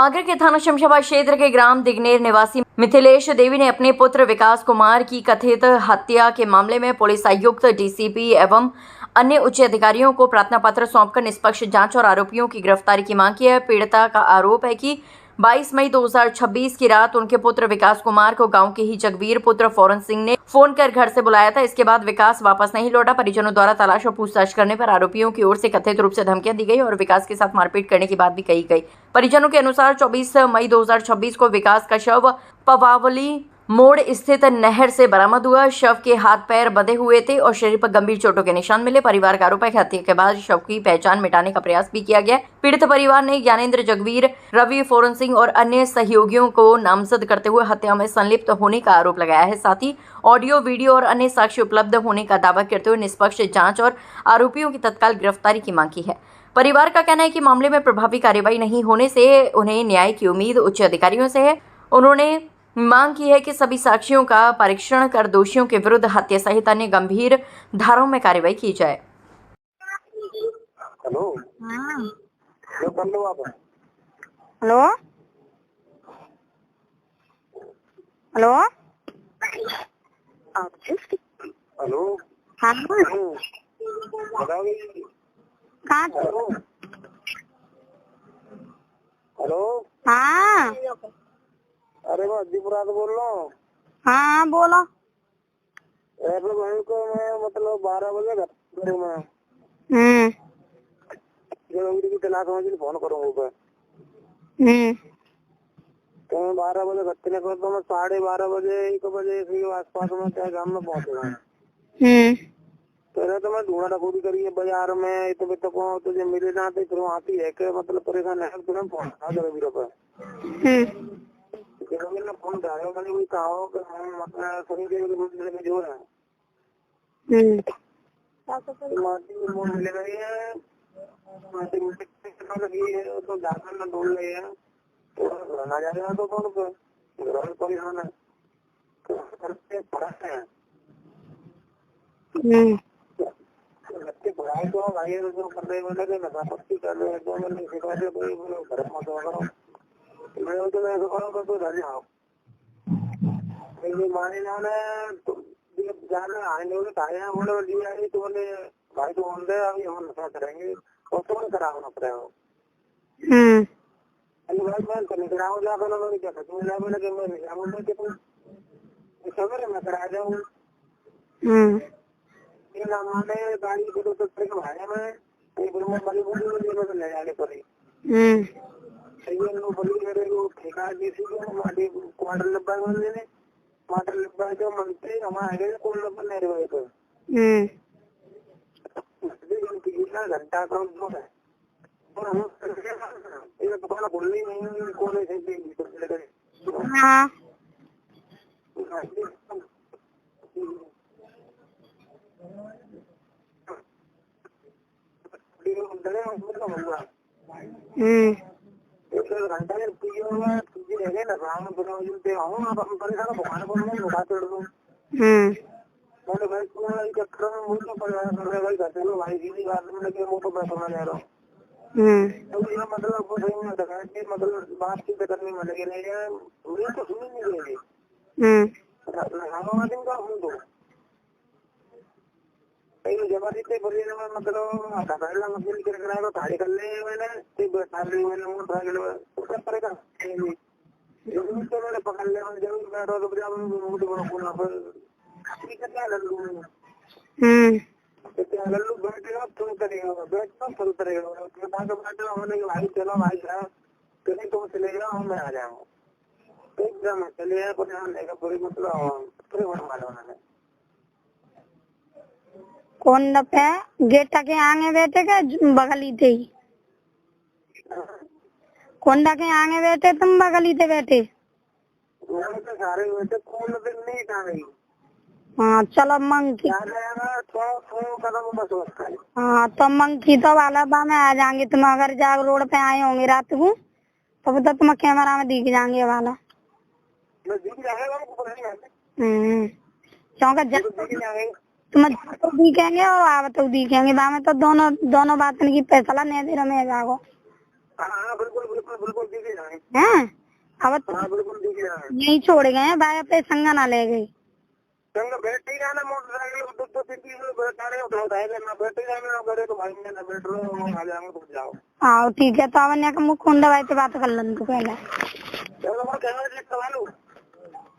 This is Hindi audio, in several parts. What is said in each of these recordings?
आगरा के थाना शमशाबाद क्षेत्र के ग्राम दिगनेर निवासी मिथिलेश देवी ने अपने पुत्र विकास कुमार की कथित हत्या के मामले में पुलिस आयुक्त, डीसीपी एवं अन्य उच्च अधिकारियों को प्रार्थना पत्र सौंपकर निष्पक्ष जांच और आरोपियों की गिरफ्तारी की मांग की है। पीड़िता का आरोप है कि 22 मई 2026 की रात उनके पुत्र विकास कुमार को गांव के ही जगबीर पुत्र फौरन सिंह ने फोन कर घर से बुलाया था। इसके बाद विकास वापस नहीं लौटा। परिजनों द्वारा तलाश और पूछताछ करने पर आरोपियों की ओर से कथित रूप से धमकियां दी गई और विकास के साथ मारपीट करने की बात भी कही गई। परिजनों के अनुसार 24 मई 2026 को विकास का शव पवावली मोड़ स्थित नहर से बरामद हुआ। शव के हाथ पैर बंधे हुए थे और शरीर पर गंभीर चोटों के निशान मिले। परिवार का आरोप है कि हत्या के बाद शव की पहचान मिटाने का प्रयास भी किया गया। पीड़ित परिवार ने ज्ञानेंद्र, जगबीर, रवि, फौरन सिंह और अन्य सहयोगियों को नामजद करते हुए हत्या में संलिप्त होने का आरोप लगाया है। साथ ही ऑडियो, वीडियो और अन्य साक्ष्य उपलब्ध होने का दावा करते हुए निष्पक्ष जांच और आरोपियों की तत्काल गिरफ्तारी की मांग की है। परिवार का कहना है कि मामले में प्रभावी कार्रवाई नहीं होने से उन्हें न्याय की उम्मीद उच्च अधिकारियों से है। उन्होंने मांग की है कि सभी साक्ष्यों का परीक्षण कर दोषियों के विरुद्ध हत्या सहित अन्य गंभीर धाराओं में कार्रवाई की जाए। हेलो। हाँ। जो कर लो आप। Hello hello hello. हाँ बताओ। कहाँ? हेलो। हेलो। हाँ अरे मैं अजीपुरा से बोल रहा हूँ। हाँ बोलो। ऐसे भाई को मैं मतलब 12 बजे घर करूँ मैं की तलाश में फोन करूँगा। तो मैं 12 बजे घर से निकलता हूँ। मैं 12:30 बजे 1 बजे के आसपास में क्या गाँव में पहुँचेगा। पहले तो मैं ढूंढा पूरी करिए बाजार में इतने तक तुझे मिले ना तो फिर वहाँ पे है कि मतलब परेशान है तो मैं पहुँचा जगबीर पर। जगबीर ने फोन डाला मैंने कोई कहा हो कि मतलब सभी के में जो है माटी में मोड़ मिल गई है। माटी में लगी है तो जाकर ना ढूंढ रही है तो ना जाएगा तो कौन घर परेशान है तो घर से पड़ा है। बच्चे पढ़ाई तो भाई तो कर रहे बोले कि नशा पत्ती कर रहे हैं तो मैंने सिखा दिया कोई बोले घर पहुंचा करो। मैं तो मैं करूँगा तो घर जाओ माने जाने तो जाने आने वाले खाए बोले लिए आई तो बोले भाई तो बोल रहे अभी हम नशा करेंगे और तो मैं कराना पड़ेगा। भाई मैं करने कराओ जाकर मैंने क्या था तुम बोले कि मैं नहीं बोले कि तुम सवेरे मैं करा जाऊँ माने गाड़ी को तो भाया मैं बड़ी बड़ी ले जाने पड़ी ठेका जैसी क्वार्टर लब्बा लेने क्वार्टर लब्बा जो मंत्री हमारे कौन लब्बा ले रहे तो घंटा कम जो है और हम दुकान बोलनी नहीं कौन ऐसे घंटा रहे ना राम पे आऊँ आप हम परेशान भगवान को मैं उठा चढ़ दूँ मैंने भाई तुम्हारा चक्कर में मुझे तो परेशान कर रहे भाई घर चलो भाई सीधी बात में लगे वो तो पैसा ना ले रहा हूँ तो ये मतलब वो सही में लगा कि मतलब बातचीत करने में लगे रह गए मुझे तो सुनी नहीं रही दिन का हूँ तो जबरदस्ती बोलिए ना मतलब पहला मशीन कराएगा गाड़ी कर ले मैंने उसका पड़ेगा तो मैंने पकड़ लिया जरूर बैठो तो मुझे लल्लू बैठेगा तुम करेगा बैठना शुरू करेगा बैठेगा हमने भाई चलो भाई कहीं तुम चलेगा हम मैं आ जाऊंगा तो एकदम चले जाए परेशान रहेगा पूरी मतलब पूरे वोट मारे उन्होंने कौन पे गेट के आगे बैठे के बगली थे कोंडा के आगे बैठे तुम बगली थे बैठे तो सारे बैठे कौन दिन नहीं था नहीं। हाँ चलो मंकी हाँ तो मंकी तो वाला बा में आ जाएंगे। तुम अगर जाग रोड पे आए होंगे रात को तो तुम कैमरा में दिख जाएंगे वाला क्योंकि तुम तो दिखेंगे और आप तो दिखेंगे बा में तो दोनों बात की फैसला नहीं दे रहे मैं जागो। हाँ बिल्कुल बिल्कुल बिल्कुल दिखे जाए। हैं अब तो हाँ बिल्कुल दिखे जाए। यही छोड़ गए हैं भाई, अपने संगा ना ले गई। संग बैठे ही रहना मोटरसाइकिल तो 2-3 लोग बैठा रहे होता है ना बैठे जाए ना करे तो भाई मैं ना बैठ रहा हूँ आ जाऊंगा तो जाओ। हाँ ठीक है, तो अवन्या का मुख कुंडा भाई से बात कर लें तो पहले। चलो मैं कैमरा चेक करवा लूँ।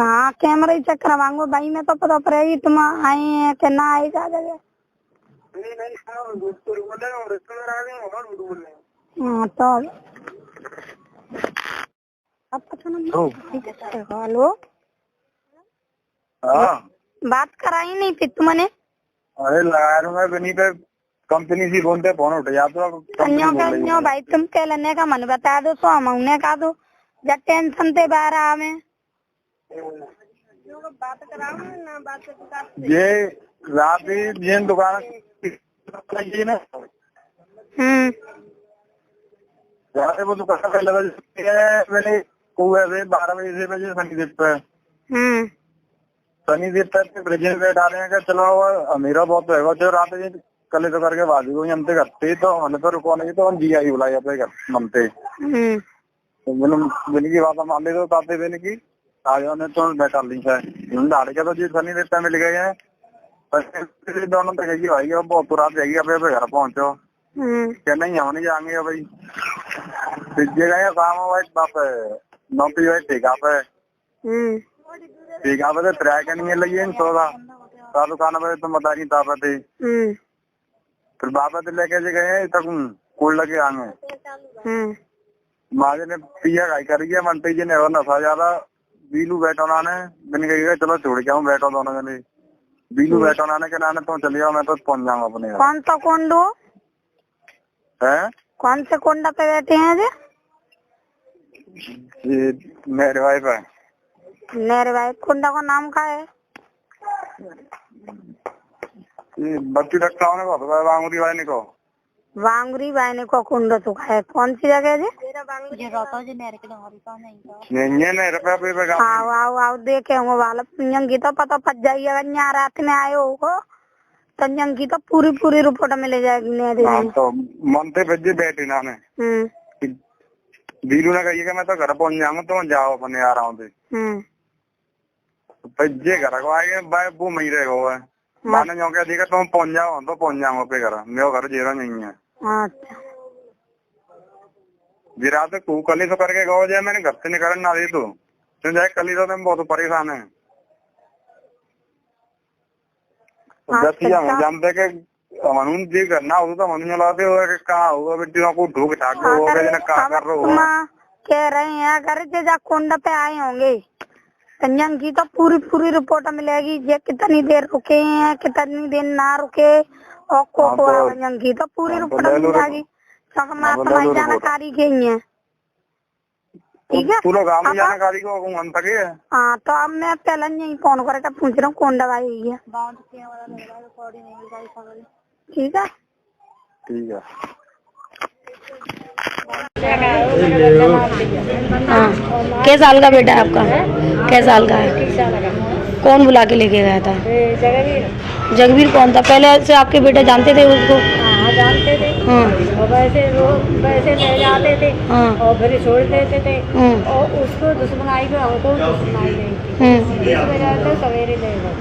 हाँ कैमरा ही चेक करवाऊंगा भाई, मैं तो पता पड़ेगी तुम आए हैं कि ना आए जा जगह। नहीं तो बोलेगा रिश्तेदार आ गए होगा झूठ बोल रहे हैं। हाँ तो आपका तो नंबर। हेलो हाँ बात कराई नहीं थी तुमने? अरे लगा दूंगा बनी पे कंपनी से बोलते फोन उठ जा तो अन्यों भाई तुम कह लेने का मन बता दो तो हम उन्हें कहा दो जब टेंशन ते बाहर आवे बात कराओ ना बात ये रात ही जिन दुकान ना रात वो दुकान पे लगा मैंने सुबह 12 बजे शनिदेव पे शनिदेव पे ब्रिज में बैठा रहे हैं कि चलो मेरा बहुत है जो रात कल तो करके बाजू को हमसे करते तो हमने तो रुको नहीं तो हम जी आई बुलाई अपने घर मनते तो मैंने की बात मान ली तो ताते मैंने की आज ने तो बैठा ली है दाड़े के तो जी शनिदेव पे मिल गए हैं दोनों तक है भाई बहुत रात जाएगी अपने घर पहुंचो क्या नहीं हम नहीं जाएंगे भाई गए काम भाई बाप नौकरी भाई ठेका पे ठेका पे तो किराया का नहीं लगी सौदा दुकान पे तुम बता नहीं तापा थे फिर बापा लेके गए तक कोल लगे आगे माजे ने पिया गाय कर गया मंटी जी ने और नशा ज्यादा बीलू बैठा उन्होंने मैंने कही चलो छोड़ के आऊँ बैठो दोनों जने बीलू बैठा उन्होंने के नाने तुम चले जाओ मैं तो पहुंच जाऊंगा अपने घर। कौन सा कुंडो है कौन से कुंडा पे बैठे हैं ये मेरे भाई पे मेरे भाई कुंडा का नाम क्या है? ये बच्ची रखता हूँ वांगुरी भाई ने को वांगुरी भाई ने को कुंडो तो है कौन सी जगह है आओ आओ आओ देखे होंगे वाला यंगी तो पता पच जाइएगा यहाँ रात में आए हो तो यंगी तो पूरी रिपोर्ट मिल जाएगी। तो मनते भेजे बैठे ना बीलू ने कही मैं तो घर पहुंच जाऊंगा तो जाओ अपने आ रहा हूँ भेजे घर को आएंगे भाई वो मही रहेगा मैंने जो क्या देखा तुम पहुंच जाओ तो पहुंच जाऊंगा पे घर मेरा घर जेरा नहीं है। जी रात को कल ही तो करके गो जाए मैंने घर से निकल ना दी तो जाए कल ही तो तुम बहुत परेशान है जानते के मनु जी करना हो तो मनु लाते हो कहाँ होगा बेटियों को ढूक ठाक कहा कर रहे हो कह रहे हैं अगर जैसा कुंड पे आए होंगे संजन की तो पूरी रिपोर्ट मिलेगी ये कितनी देर रुके हैं कितनी देर ना रुके और संजन की तो पूरी रिपोर्ट मिल जाएगी तुम्हारी जानकारी के ही है। ठीक है जानकारी को हाँ तो अब मैं पहले यही फोन करके पूछ रहा हूँ कौन दवाई है। ठीक है ठीक है हाँ किस साल का बेटा है आपका? किस साल का है? कौन बुला के लेके गया था? जगवीर कौन था? पहले से आपके बेटे जानते थे उसको? हाँ जानते थे। और वैसे ले जाते थे और फिर छोड़ देते थे और उसको दुश्मनाई को हमको दुश्मनाई नहीं थी इस वजह से सवेरे ले गए।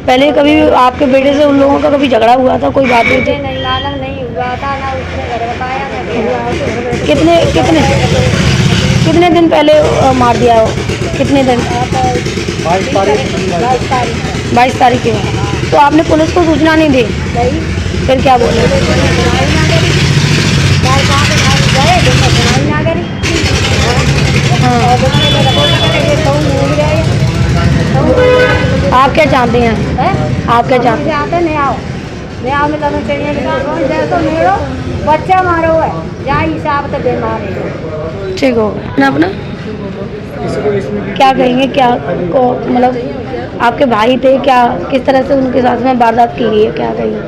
पहले कभी आपके बेटे से उन लोगों का कभी झगड़ा हुआ था? कोई बात नहीं थी? नहीं लाला नहीं हुआ था ना उसने घर बताया ना कितने दिन पहले मार दिया हो? कितने दिन? 22 तारीख के। तो आपने पुलिस को सूचना नहीं दी? फिर क्या बोले? आप क्या चाहते हैं? आप क्या चाहते हैं? नहीं आओ मेरो बच्चा मारो है या हिसाब से बीमार है। ठीक हो गया अपना क्या कहेंगे? क्या को मतलब आपके भाई थे क्या? किस तरह से उनके साथ में वारदात की गई है? क्या कहेंगे?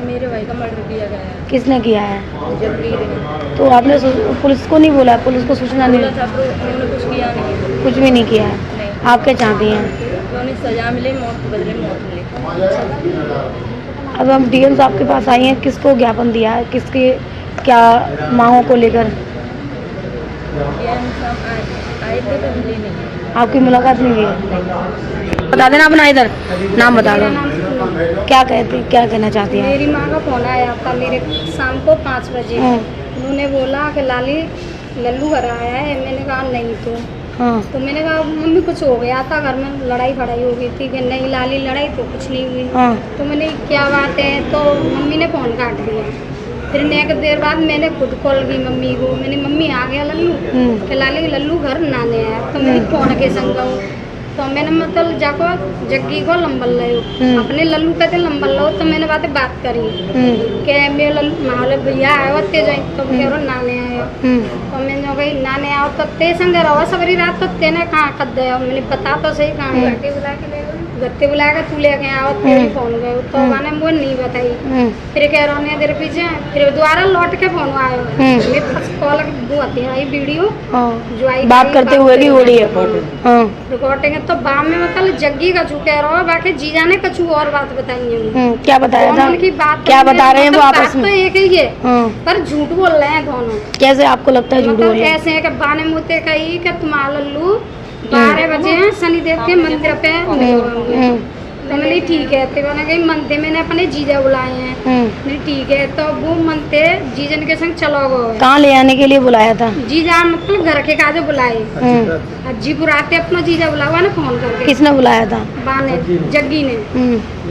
मेरे भाई का मर्डर किया गया है। किसने किया है? जगवीर ने। तो आपने पुलिस को नहीं बोला? पुलिस को सूचना नहीं? उन्होंने कुछ किया नहीं। कुछ भी नहीं किया है। आप क्या चाहती हैं? उन्हें सजा मिले, मौत के बदले मौत मिले। अब हम डीएम साहब के पास आए हैं, किसको ज्ञापन दिया है? किसके क्या मांगों को लेकर? ये हम सब आए थे तो मिले नहीं। आपकी मुलाकात नहीं हुई? बता देना अपना, इधर नाम बता दो। मेरा नाम सुनीता। क्या कहना चाहती हैं? मेरी माँ का फोन आया था मेरे शाम को 5 बजे। उन्होंने बोला कि लाली लल्लू घर आया है। मैंने कहा नहीं तो मैंने कहा मम्मी कुछ हो गया था घर में, लड़ाई फड़ाई हो गई थी। कि नहीं लाली लड़ाई तो कुछ नहीं हुई। तो मैंने क्या बात है, तो मम्मी ने फोन काट दिया। फिर एक देर बाद मैंने खुद कॉल की मम्मी को। मैंने मम्मी आ गया लल्लू कि लाली लल्लू घर नाने आया। तो मैंने फोन के संग तो मैंने मतलब जाको जग्गी को लंबल लो अपने लल्लू कहते लंबल लो। तो मैंने बात करी कि मेरे लल्लू माले भैया आयो ते जाए तो कह रहा नाने आयो। तो मैंने कही नाने आओ तो ते संग रहो सवरी रात। तो तेने कहाँ कर दे, मैंने बता तो सही कहाँ गत्ते बुला के तू लेके आओ। तेरी फोन गए तो मैंने वो नहीं बताई। फिर कह रहा हूँ देर पीछे फिर दोबारा लौट के फोन आयो। मेरे पास कॉल वो आती आई वीडियो जो आई बात करते हुए की हो रही है रिकॉर्डिंग। तो बाप में मतलब जग्गी का कह रहा हो, बाकी जीजा ने कछु और बात बताई है। क्या बताया था? की बात क्या बता रहे हैं वो आपस में? तो एक ही है पर झूठ बोल रहे हैं दोनों। कैसे आपको लगता है झूठ बोल रहे हैं? ऐसे है कि बाने मुते कही कि तुम्हारा लल्लू 12 बजे शनिदेव के मंदिर पे तो मैंने ठीक है। तो मैंने कही मनते मैंने अपने जीजा बुलाए हैं। ठीक है तो वो मनते जीजन के संग चलो गए। कहाँ ले आने के लिए बुलाया था? जीजा मतलब घर के काजे बुलाए। अज्जीपुर आते अपना जीजा बुलावा ना फोन करके। किसने बुलाया था? बाने जग्गी ने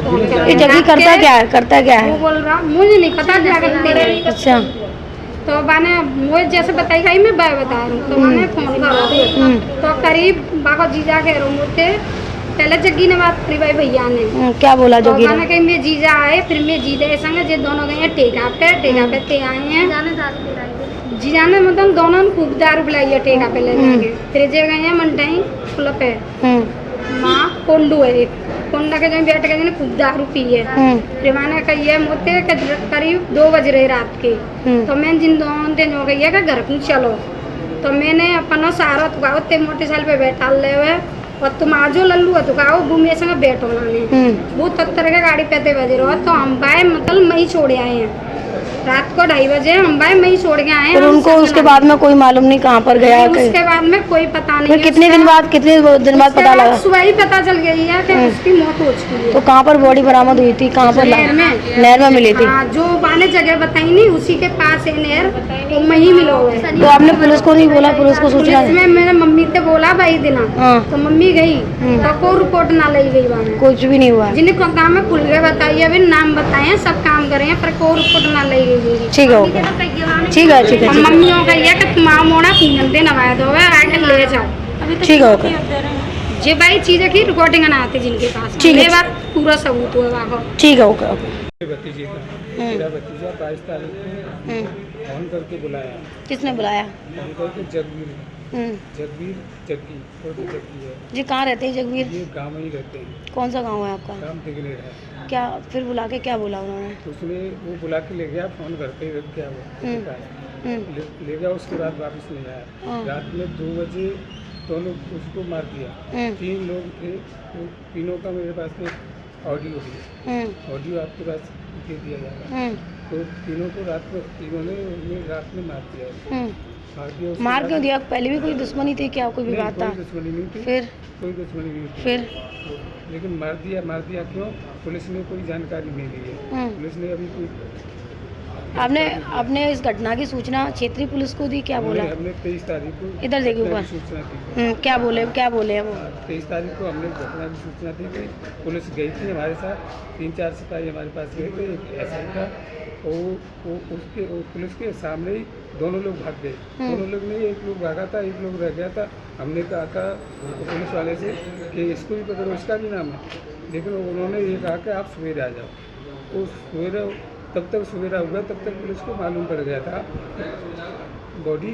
फोन करा। ये जग्गी करता क्या है? वो बोल रहा मुझे नहीं पता क्या करते हैं। अच्छा तो मैंने मुझे जैसे बताई गई मैं बता रही हूँ। तो मैंने फोन करा तो करीब बाको जीजा कह रहा मुझे पहले जग्गी ने बात करी भाई भैया ने। क्या बोला तो जग्गी मैंने कही मेरे जीजा आए। फिर मेरे जीजा संग जे दोनों गए हैं टेका पे ते आए हैं। जीजा ने मतलब दोनों ने खूब दारू पिलाई है टेका पे ले जाके। फिर जे गए हैं मंडाई खुला पे माँ कोंडू है कोंडा के जो बैठ गए खूब दारू पी है। फिर मैंने कही है मोते करीब 2 बज रहे रात के। तो मैं जिन दोनों दिन हो गई है कि घर को चलो। तो मैंने अपना सारा तुकाओ ते मोटरसाइकिल पे बैठा ले हुए और तुम आजो लल्लू है तुकाओ घूमे संग बैठो नाने वो तत्तर के गाड़ी पे बजे रहो। तो हम बाय मतलब मई छोड़े आए हैं रात को 2:30 बजे हम बाय मई छोड़ के आए हैं। उनको उसके बाद में कोई मालूम नहीं कहाँ पर गया? उसके बाद में कोई पता नहीं। कितने दिन बाद पता लगा? सुबह ही पता चल गई है कि उसकी मौत हो चुकी है। तो कहाँ पर बॉडी बरामद हुई थी? कहाँ पर? नहर में मिली थी। जो बाने जगह बताई नहीं उसी के पास है नहर तो वहीं मिलो है। तो आपने पुलिस को नहीं बोला? पुलिस को सूचना में मेरे मम्मी से बोला भाई दिना तो मम्मी गई तो कोई रिपोर्ट ना ली गई वहाँ कुछ भी नहीं हुआ। जिन्हें काम में खुल गए बताइए अभी नाम बताए सब काम करे पर कोई रिपोर्ट ना ली गई। ठीक है ठीक है मम्मियों का ये कि तुम मोड़ा तीन दिन नवाया दो आके ले जाओ। ठीक है ओके। जे भाई चीजें की रिकॉर्डिंग ना आती जिनके पास ठीक है। ये बात पूरा सबूत हुआ वहाँ। ठीक है ओके ओके। भतीजे का मेरा भतीजा 22 तारीख को फोन करके बुलाया। किसने बुलाया? फोन करके जगवीर जग्गी है। जी कहाँ रहते हैं जगवीर? ये गाँव में ही रहते हैं। कौन सा गांव है आपका? गाँव दिगनेर है। क्या फिर बुला के क्या बोला उन्होंने? उसने वो बुला के ले गया फोन करके रख गया वो ले गया। उसके बाद वापस नहीं आया। रात में 2 बजे दोनों उसको मार दिया। 3 लोग थे तो तीनों का मेरे पास में ऑडियो है। ऑडियो आपके पास दे दिया जाएगा। तो तीनों को रात में मार दिया। मार क्यों दिया? पहले भी कोई दुश्मनी थी क्या? कोई विवाद था? कोई दुश्मनी नहीं थी। फिर कोई दुश्मनी नहीं थी। फिर लेकिन मार दिया क्यों? पुलिस ने कोई जानकारी नहीं दी है। पुलिस ने अभी कोई आपने इस घटना की सूचना क्षेत्रीय पुलिस को दी? क्या बोला? हमने 23 तारीख को इधर देखिए ऊपर सूचना दी। क्या बोले हैं वो? 23 तारीख को हमने घटना की सूचना दी थी। पुलिस गई थी हमारे साथ 3-4 सिपाही हमारे पास गए थे। एक ऐसा था उसके पुलिस के सामने ही दोनों लोग भाग गए। दोनों लोग नहीं एक लोग भागा था एक लोग रह गया था। हमने कहा था पुलिस वाले से कि इसको भी पकड़ो इसका भी नाम है। लेकिन उन्होंने ये कहा कि आप सवेरे आ जाओ। तो सवेरे तब तक सवेरा हुआ तब तक पुलिस को मालूम पड़ गया था बॉडी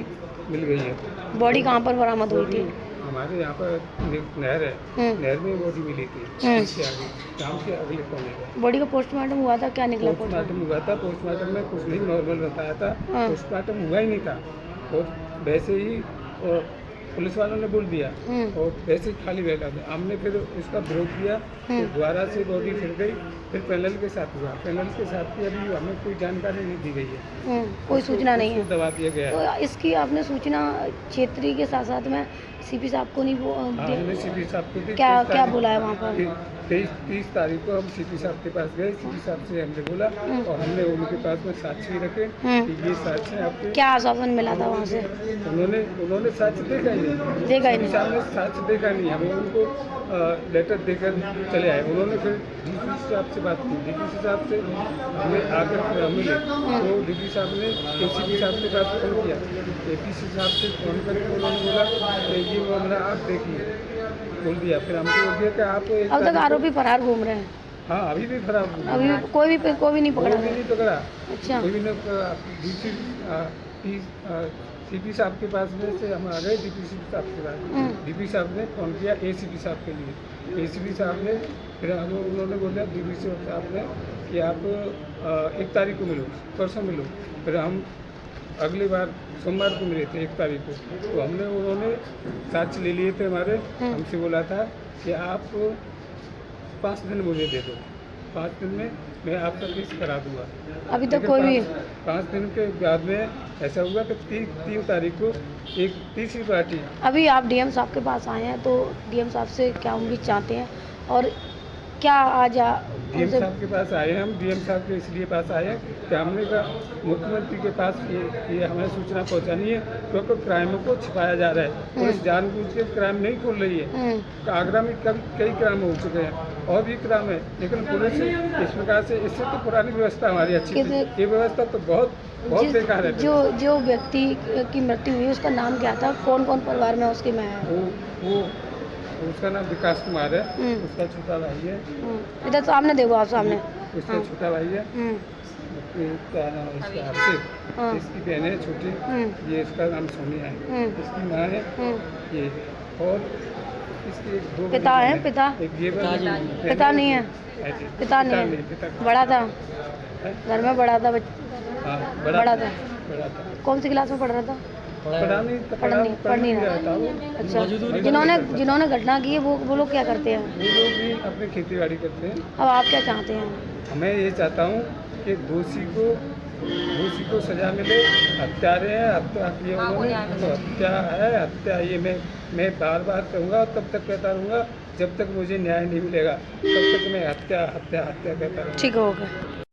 मिल गई है। बॉडी कहाँ पर बरामद हुई थी? हमारे यहाँ पर नहर है। नहर में बॉडी मिली थी। इससे आगे गाँव के अगले कोने में बॉडी का पोस्टमार्टम हुआ था? क्या निकला? पोस्टमार्टम हुआ था। पोस्टमार्टम में कुछ नहीं नॉर्मल बताया था। पोस्टमार्टम हुआ ही नहीं था और वैसे ही पुलिस वालों ने बोल दिया और वैसे ही खाली बैठा था। हमने फिर उसका विरोध किया, तो दोबारा से बॉडी फिर गई, फिर पैनल के साथ हुआ। पैनल के साथ की अभी हमें कोई जानकारी नहीं दी गई है, कोई सूचना नहीं है। उसको दबा दिया गया है। तो इसकी आपने सूचना क्षेत्रीय के साथ साथ में सीपी साहब को नहीं हमने सीपी साहब को दी। क्या बोला है वहाँ पर? 30 तारीख को हम सीपी साहब के पास गए। सीपी साहब से हमने बोला और हमने उनके पास में साक्षी रखे कि ये साक्ष्य आपके। क्या आश्वासन मिला था वहाँ से? उन्होंने साक्ष्य देखा ही नहीं। साहब ने साक्ष्य देखा नहीं, हमें उनको लेटर देकर चले आए। उन्होंने फिर डीसी साहब से बात की। डीसी साहब से हमें आकर फिर हम मिले, तो डीसी साहब ने एसीपी साहब के पास फोन किया। एपीसी साहब से फोन करके उन्होंने बोला कि ये मामला आप देखिए, बोल दिया। फिर हमको बोल दिया कि आप अब तक आरोपी फरार घूम रहे हैं? हाँ, अभी भी फरार घूम रहे अभी हैं। कोई भी नहीं पकड़ा? कोई भी नहीं पकड़ा। अच्छा। कोई भी नहीं। सीपी साहब के पास में से हम आ गए डीपीसी साहब के पास। डीपी साहब ने फोन किया एसीपी साहब के लिए। एसीपी साहब ने फिर उन्होंने बोला डीपीसी साहब ने कि आप 1 तारीख को मिलो, परसों मिलो। फिर हम अगली बार सोमवार को मिले थे 1 तारीख को, तो उन्होंने साक्ष्य ले लिए थे हमारे। हमसे बोला था कि आप 5 दिन मुझे दे दो, 5 दिन में मैं आपका केस करा दूंगा। अभी तक कोई भी? 5 दिन के बाद में ऐसा हुआ कि 3 तारीख को एक तीसरी पार्टी। अभी आप डीएम साहब के पास आए हैं, तो डीएम साहब से क्या उम्मीद चाहते हैं और क्या आज डीएम साहब के पास आए हैं हम। डीएम साहब के इसलिए पास आए हैं कि हमने कहा मुख्यमंत्री के पास ये हमें सूचना पहुंचानी है, क्योंकि क्राइमों को छिपाया जा रहा है। पुलिस जानबूझ के क्राइम नहीं खोल रही है। आगरा में कई क्राइम हो चुके हैं और भी क्राइम है, लेकिन पुलिस इस प्रकार से, इससे तो पुरानी व्यवस्था हमारी अच्छी थी, ये व्यवस्था तो बहुत बेकार है। जो व्यक्ति की मृत्यु हुई उसका नाम क्या था? कौन परिवार में उसकी मैं है? वो उसका नाम विकास कुमार है। उसका छोटा भाई है। इधर सामने देखो आप, सामने। उसका छोटा भाई है। क्या नाम है इसका? अभिषेक। इसकी बहन है छोटी, ये इसका नाम सोनिया है। इसकी माँ है ये, और इसके 2 पिता है? पिता नहीं है? पिता नहीं है। बड़ा था घर में? बड़ा था? बड़ा था। कौन सी क्लास में पढ़ रहा था? पढ़ नहीं रहा था वो। अच्छा। जिन्होंने घटना की है वो लोग क्या करते हैं? वो लोग भी अपनी खेती बाड़ी करते हैं। अब आप क्या चाहते हैं? मैं ये चाहता हूँ कि दोषी को सजा मिले। हत्यारे हैं, हत्या की उन्होंने, तो हत्या है, हत्या ये मैं बार कहूँगा और तब तक कहता रहूँगा जब तक मुझे न्याय नहीं मिलेगा, तब तक मैं हत्या कहता रहूँगा। ठीक होगा।